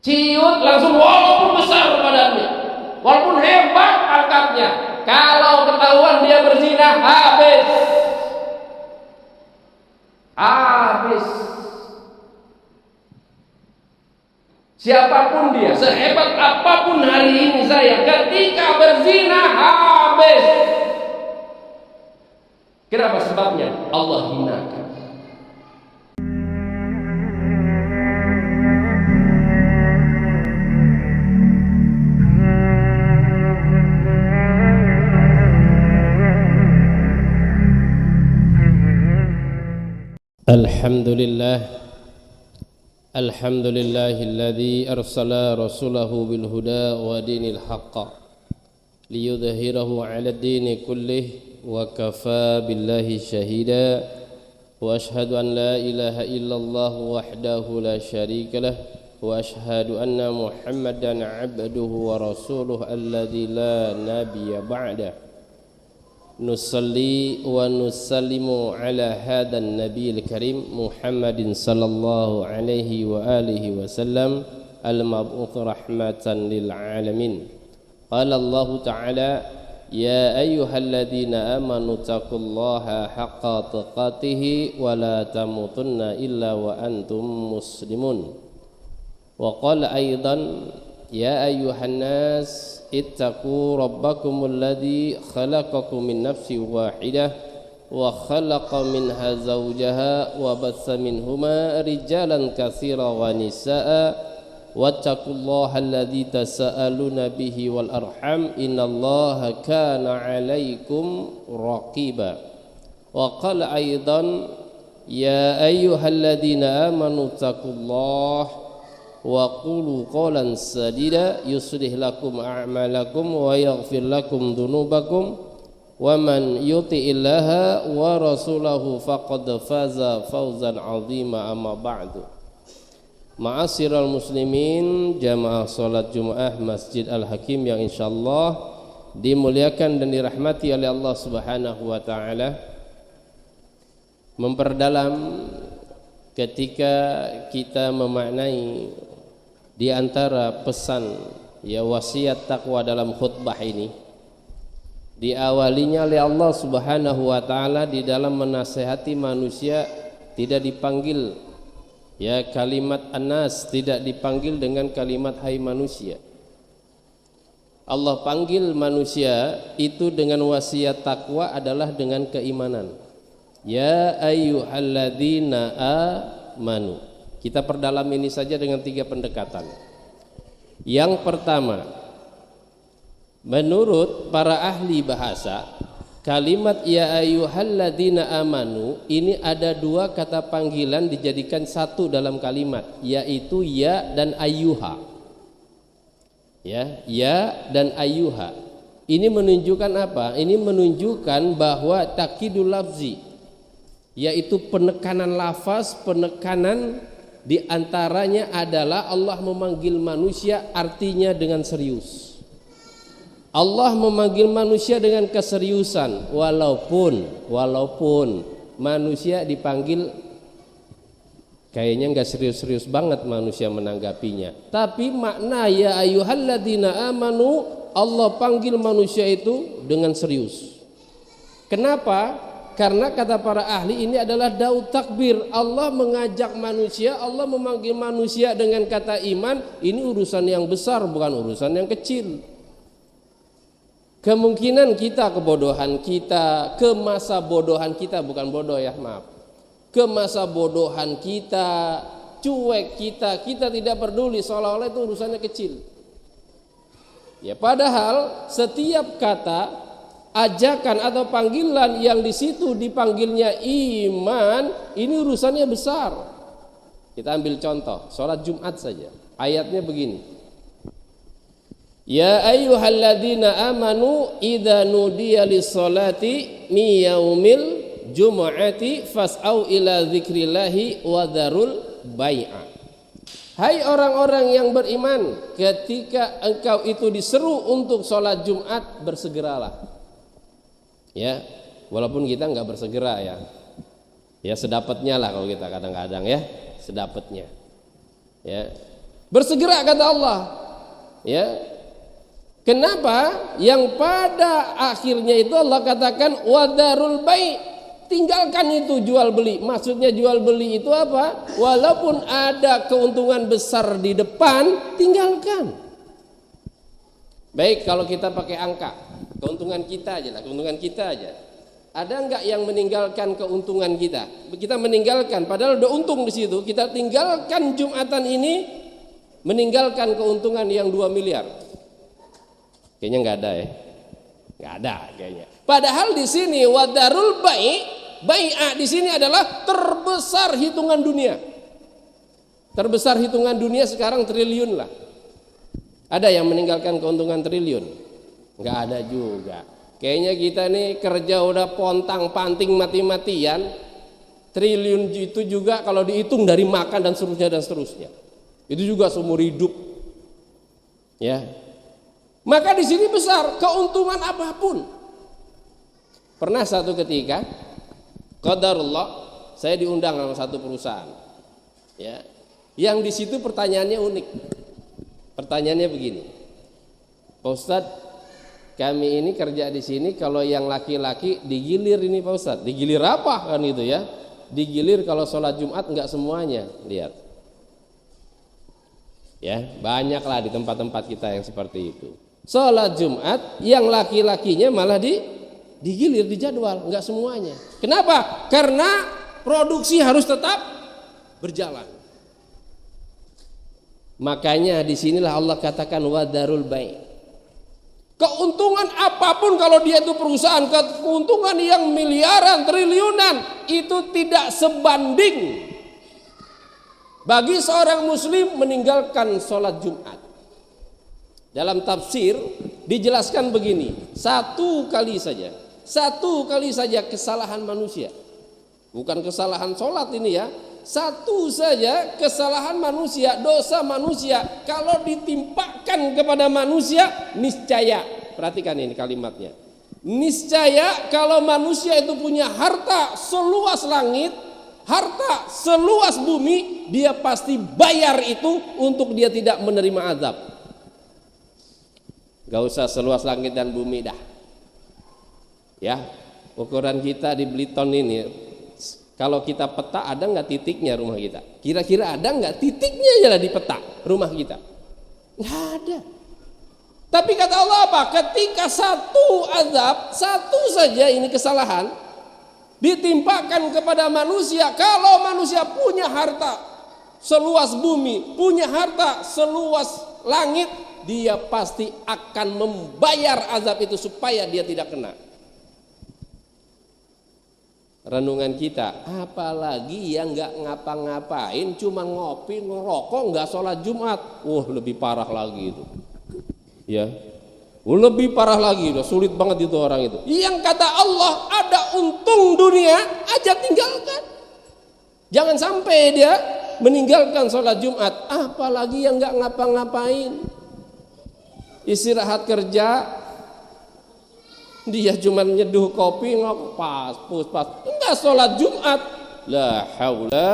ciut langsung walaupun besar badannya, walaupun hebat pangkatnya, kalau ketahuan dia berzina habis. Siapapun dia, sehebat apapun hari ini saya, ketika berzina habis. Kenapa sebabnya? Allah hinakan. Alhamdulillahilladzi arsala rasulahu bil huda wa dinil haqq liyudhhirahu 'ala ad-dini kullih wa kafa billahi shahida wa ashhadu an la ilaha illallah wahdahu la syarika lah wa ashhadu anna muhammadan 'abduhu wa rasuluhu alladzi la nabiyya ba'dah. Nusalli wa nusallimu ala hadan nabiyil karim Muhammadin sallallahu alaihi wa alihi wasallam al-mab'uth rahmatan lil alamin. Qala Allah ta'ala ya ayyuhalladzina amanu taqullaha haqqa tuqatih wa la tamutunna illa wa antum muslimun. Wa qala aidan ya ayyuhan nas ittaqu rabbakumul ladzi khalaqakum min nafsin wahidah wa khalaqa minha zawjaha wa batha minhuma rijalan katsiran wa nisaa wattaqullaha alladzi tasaaluna bihi wal arham innallaha kana 'alaikum raqiba. Wa qala aidan ya ayyuhalladzina amanu taqullaha wa qulu qawlan sadida yuslih lakum a'malakum wa yaghfir lakum dhunubakum wa man yuti'illaha wa rasulahu faqad faza fawzan 'azima amma ba'du. Ma'asyiral muslimin, jamaah salat Jumat Masjid Al-Hakim yang insyaallah dimuliakan dan dirahmati oleh Allah Subhanahu wa taala. Memperdalam ketika kita memaknai di antara pesan ya wasiat takwa dalam khutbah ini, diawalinya oleh Allah Subhanahu wa taala di dalam menasihati manusia tidak dipanggil ya kalimat anas, tidak dipanggil dengan kalimat hai manusia. Allah panggil manusia itu dengan wasiat takwa adalah dengan keimanan. Ya ayyuhalladzina amanu. Kita perdalam ini saja dengan 3 pendekatan. Yang pertama, menurut para ahli bahasa, kalimat ya ayyuhalladzina amanu ini ada 2 kata panggilan dijadikan satu dalam kalimat, yaitu ya dan ayyuha. Ya dan ayyuha. Ini menunjukkan apa? Ini menunjukkan bahwa takkidul lafzi, yaitu penekanan lafaz, penekanan di antaranya adalah Allah memanggil manusia artinya dengan serius. Allah memanggil manusia dengan keseriusan walaupun manusia dipanggil kayaknya enggak serius-serius banget manusia menanggapinya. Tapi makna ya ayyuhalladzina amanu, Allah panggil manusia itu dengan serius. Kenapa? Karena kata para ahli ini adalah daud takbir. Allah mengajak manusia, Allah memanggil manusia dengan kata iman. Ini urusan yang besar, bukan urusan yang kecil. Kemungkinan kita kebodohan kita, ke masa bodohan kita, bukan bodoh ya, maaf, ke masa bodohan kita, cuek kita tidak peduli, seolah-olah itu urusannya kecil. Ya padahal setiap kata ajakan atau panggilan yang di situ dipanggilnya iman, ini urusannya besar. Kita ambil contoh, sholat Jumat saja. Ayatnya begini. Ya ayyuhalladzina amanu idza nudiya lis-sholati mi yaumil jumu'ati fas'au ila dzikrillahi wa dzarul bai'a. Hai orang-orang yang beriman, ketika engkau itu diseru untuk sholat Jumat, bersegeralah. Ya, walaupun kita nggak bersegera ya sedapatnya lah kalau kita kadang-kadang ya sedapatnya. Ya, Bersegera kata Allah. Ya. Kenapa? Yang pada akhirnya itu Allah katakan wadarul bai', tinggalkan itu jual beli. Maksudnya jual beli itu apa? Walaupun ada keuntungan besar di depan, tinggalkan. Baik, kalau kita pakai angka, keuntungan kita aja lah, keuntungan kita aja. Ada enggak yang meninggalkan keuntungan kita? Kita meninggalkan, padahal udah untung di situ. Kita tinggalkan Jumatan ini, meninggalkan keuntungan yang 2 miliar. Kayaknya enggak ada ya. Enggak ada kayaknya. Padahal di sini wadarul bai'ah di sini adalah terbesar hitungan dunia. Terbesar hitungan dunia sekarang triliun lah. Ada yang meninggalkan keuntungan triliun? Enggak ada juga. Kayaknya kita nih kerja udah pontang-panting mati-matian. Triliun itu juga kalau dihitung dari makan dan seterusnya. Itu juga seumur hidup. Ya. Maka di sini besar keuntungan apapun. Pernah satu ketika qadarullah saya diundang sama satu perusahaan. Ya. Yang di situ pertanyaannya unik. Pertanyaannya begini. Pak Ustadz, kami ini kerja di sini, kalau yang laki-laki digilir ini Pak Ustadz. Digilir apa kan itu ya? Digilir kalau sholat Jumat enggak semuanya. Lihat. Ya, banyaklah di tempat-tempat kita yang seperti itu. Sholat Jumat yang laki-lakinya malah digilir di jadwal, enggak semuanya. Kenapa? Karena produksi harus tetap berjalan. Makanya disinilah Allah katakan wadarul bai'. Keuntungan apapun kalau dia itu perusahaan, keuntungan yang miliaran, triliunan, itu tidak sebanding bagi seorang muslim meninggalkan sholat Jumat. Dalam tafsir dijelaskan begini, satu kali saja kesalahan manusia, bukan kesalahan sholat ini ya, satu saja kesalahan manusia, dosa manusia, kalau ditimpakan kepada manusia, niscaya, perhatikan ini kalimatnya, niscaya kalau manusia itu punya harta seluas langit, harta seluas bumi, dia pasti bayar itu untuk dia tidak menerima azab. Gak usah seluas langit dan bumi dah. Ya, ukuran kita di Bliton ini, kalau kita peta ada nggak titiknya rumah kita? Kira-kira ada nggak titiknya aja di peta rumah kita? Nggak ada. Tapi kata Allah apa? Ketika satu azab, satu saja ini kesalahan ditimpakan kepada manusia, kalau manusia punya harta seluas bumi, punya harta seluas langit, dia pasti akan membayar azab itu supaya dia tidak kena. Renungan kita, apalagi yang nggak ngapa-ngapain, cuma ngopi, ngerokok, nggak sholat Jumat, lebih parah lagi itu, ya, lebih parah lagi, udah sulit banget itu orang itu. Yang kata Allah ada untung dunia aja tinggalkan, jangan sampai dia meninggalkan sholat Jumat, apalagi yang nggak ngapa-ngapain, istirahat kerja. Dia cuma nyeduh kopi, pas, enggak sholat Jumat. La haula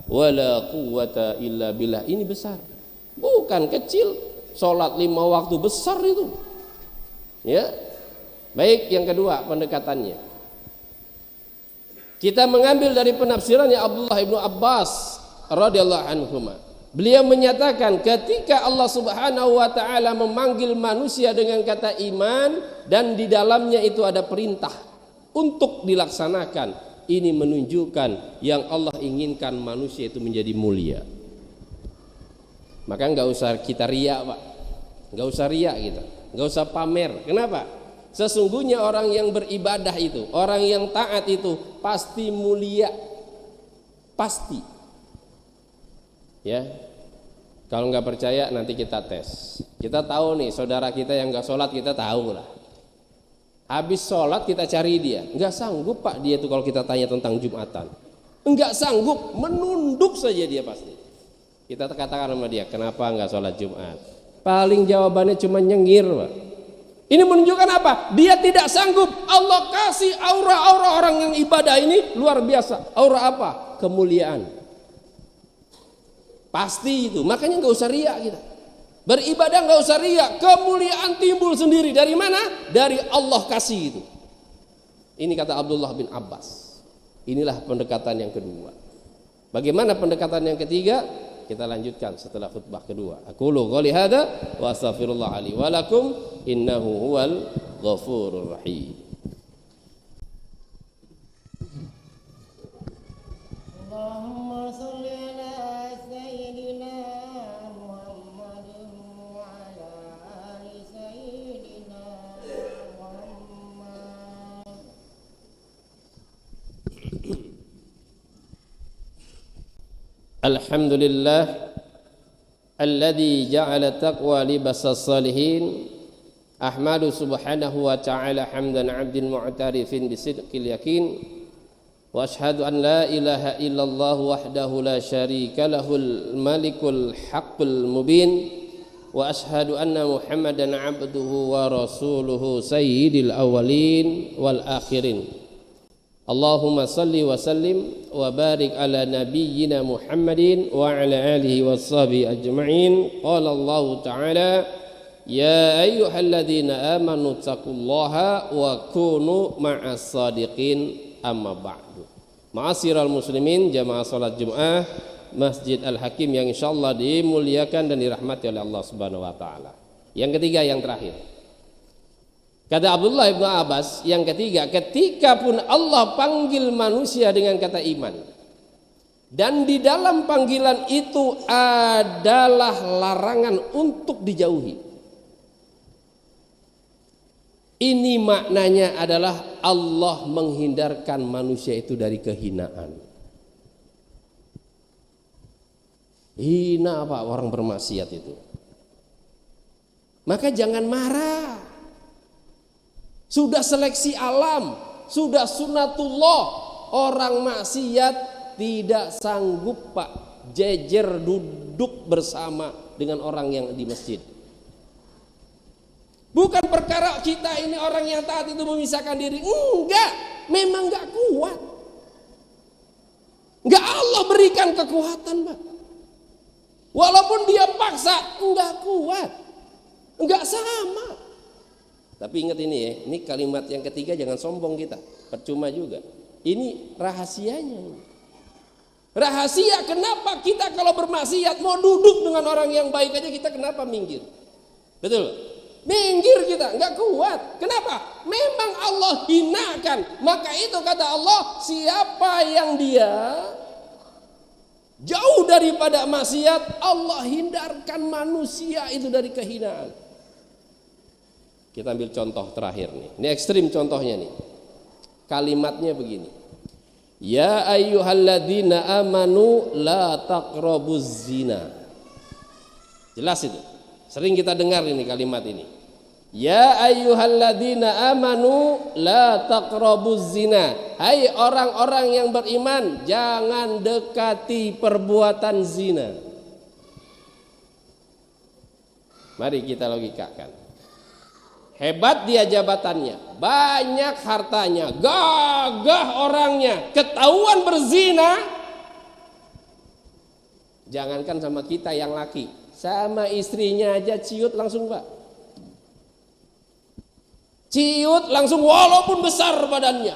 wala quwata illa billah. Ini besar, bukan kecil. Sholat 5 waktu besar itu. Ya, baik. Yang kedua pendekatannya, kita mengambil dari penafsirannya Abdullah ibnu Abbas radhiyallahu anhuma. Beliau menyatakan ketika Allah Subhanahu wa taala memanggil manusia dengan kata iman dan di dalamnya itu ada perintah untuk dilaksanakan, ini menunjukkan yang Allah inginkan manusia itu menjadi mulia. Maka enggak usah kita riak, Pak. Enggak usah riak kita. Enggak usah pamer. Kenapa? Sesungguhnya orang yang beribadah itu, orang yang taat itu pasti mulia. Pasti. Ya, kalau nggak percaya nanti kita tes. Kita tahu nih saudara kita yang nggak sholat, kita tahu lah. Habis sholat kita cari dia, nggak sanggup Pak dia tuh kalau kita tanya tentang Jumatan, nggak sanggup, menunduk saja dia pasti. Kita katakan sama dia, kenapa nggak sholat Jumat? Paling jawabannya cuma nyengir, Pak. Ini menunjukkan apa? Dia tidak sanggup. Allah kasih aura-aura orang yang ibadah ini luar biasa. Aura apa? Kemuliaan. Pasti itu. Makanya nggak usah riak kita. Beribadah nggak usah riak. Kemuliaan timbul sendiri. Dari mana? Dari Allah kasih itu. Ini kata Abdullah bin Abbas. Inilah pendekatan yang kedua. Bagaimana pendekatan yang ketiga? Kita lanjutkan setelah khutbah kedua. Aqulu qouli hadza wa astaghfirullah li wa lakum innahu huwal ghafurur rahim. Allahumma shalli ala sayyidina Muhammadin wa ala ali sayyidina Muhammad. Alhamdulillah alladzi ja'ala taqwa libasas salihin. Ahmadu subhanahu wa ta'ala hamdan 'abdin mu'tarifin bisidqil yakin. Wa ashhadu an la ilaha illallah wahdahu la syarika lahul malikul haqqul mubin. Wa ashhadu anna Muhammadan 'abduhu wa rasuluhu sayyidil awwalin wal akhirin. Allahumma salli wa sallim wa barik ala nabiyyina Muhammadin wa ala alihi washabihi ajma'in. Qala Allah ta'ala ya ayyuhalladzina amanu taqullaha wa kunu ma'as sadiqin amma ba'du. Ma'asyiral muslimin jamaah salat Jumat Masjid Al-Hakim yang insyaallah dimuliakan dan dirahmati oleh Allah Subhanahu wa taala. Yang ketiga, yang terakhir. Kata Abdullah bin Abbas, yang ketiga, ketika pun Allah panggil manusia dengan kata iman, dan di dalam panggilan itu adalah larangan untuk dijauhi. Ini maknanya adalah Allah menghindarkan manusia itu dari kehinaan. Hina apa orang bermaksiat itu? Maka jangan marah. Sudah seleksi alam, sudah sunatullah. Orang maksiat tidak sanggup Pak jejer duduk bersama dengan orang yang di masjid. Bukan perkara kita ini orang yang taat itu memisahkan diri. Enggak, memang enggak kuat. Enggak Allah berikan kekuatan Pak. Walaupun dia paksa, enggak kuat. Enggak sama. Tapi ingat ini ya, ini kalimat yang ketiga jangan sombong kita, percuma juga. Ini rahasianya. Rahasia kenapa kita kalau bermaksiat mau duduk dengan orang yang baik aja kita kenapa minggir? Betul? Minggir kita, nggak kuat. Kenapa? Memang Allah hinakan. Maka itu kata Allah, siapa yang dia jauh daripada maksiat, Allah hindarkan manusia itu dari kehinaan. Kita ambil contoh terakhir nih. Ini ekstrim contohnya nih. Kalimatnya begini. Ya ayyuhalladzina amanu la taqrabuz zina. Jelas itu. Sering kita dengar ini kalimat ini. Ya ayyuhalladzina amanu la taqrabuz zina. Hai orang-orang yang beriman, jangan dekati perbuatan zina. Mari kita logikakan. Hebat dia jabatannya, banyak hartanya, gagah orangnya, ketahuan berzina. Jangankan sama kita yang laki, sama istrinya aja ciut langsung Pak. Ciut langsung walaupun besar badannya,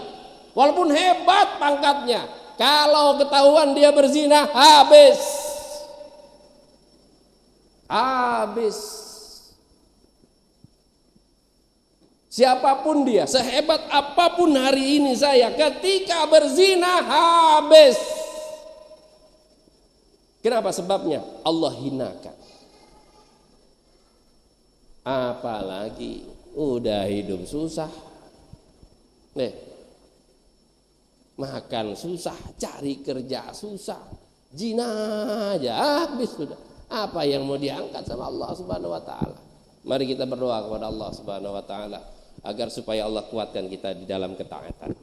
walaupun hebat pangkatnya. Kalau ketahuan dia berzina, habis. Habis. Siapapun dia, sehebat apapun hari ini saya, ketika berzina habis. Kenapa? Sebabnya Allah hinakan. Apalagi udah hidup susah, makan susah, cari kerja susah, zina aja habis sudah. Apa yang mau diangkat sama Allah Subhanahu wa taala? Mari kita berdoa kepada Allah Subhanahu wa taala agar supaya Allah kuatkan kita di dalam ketaatan.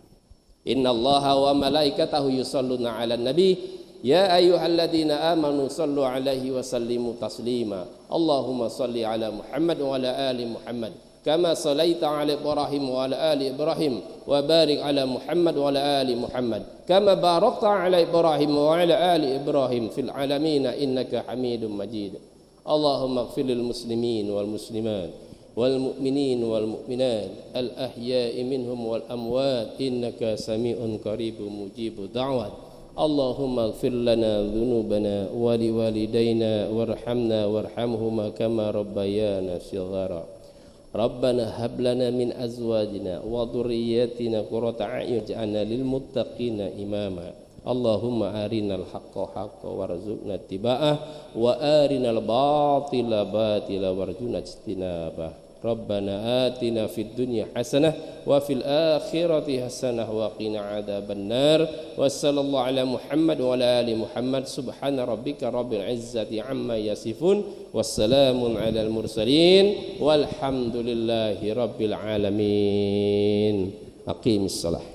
Innallaha wa malaikatahu yusholluna 'alan nabi ya ayyuhalladzina amanu shallu 'alaihi wa sallimu taslima. Allahumma shalli 'ala Muhammad wa 'ala ali Muhammad كما صليت على إبراهيم وعلى آل إبراهيم وبارك على محمد وعلى آل محمد كما باركت على إبراهيم وعلى آل إبراهيم في العالمين إنك حميد مجيد اللهم اغفر للمسلمين والمسلمات والمؤمنين والمؤمنات الأحياء منهم والأموات إنك سميع قريب مجيب دعوات اللهم اغفر لنا ذنوبنا ولوالدينا وارحمنا وارحمهما كما ربيانا صغارا ربنا هب لنا من أزواجنا وذرياتنا قرة أعين واجعلنا للمتقين إماما اللهم أرنا الحق حقا وارزقنا اتباعه وأرنا الباطل باطلا وارزقنا اجتنابه ربنا آتنا في الدنيا حسنة وفي الآخرة حسنة وقنا عذاب النار وصلى الله على محمد وعلى آل محمد سبحان ربك رب العزة عما يصفون والسلام على المرسلين والحمد لله رب العالمين أقيم الصلاة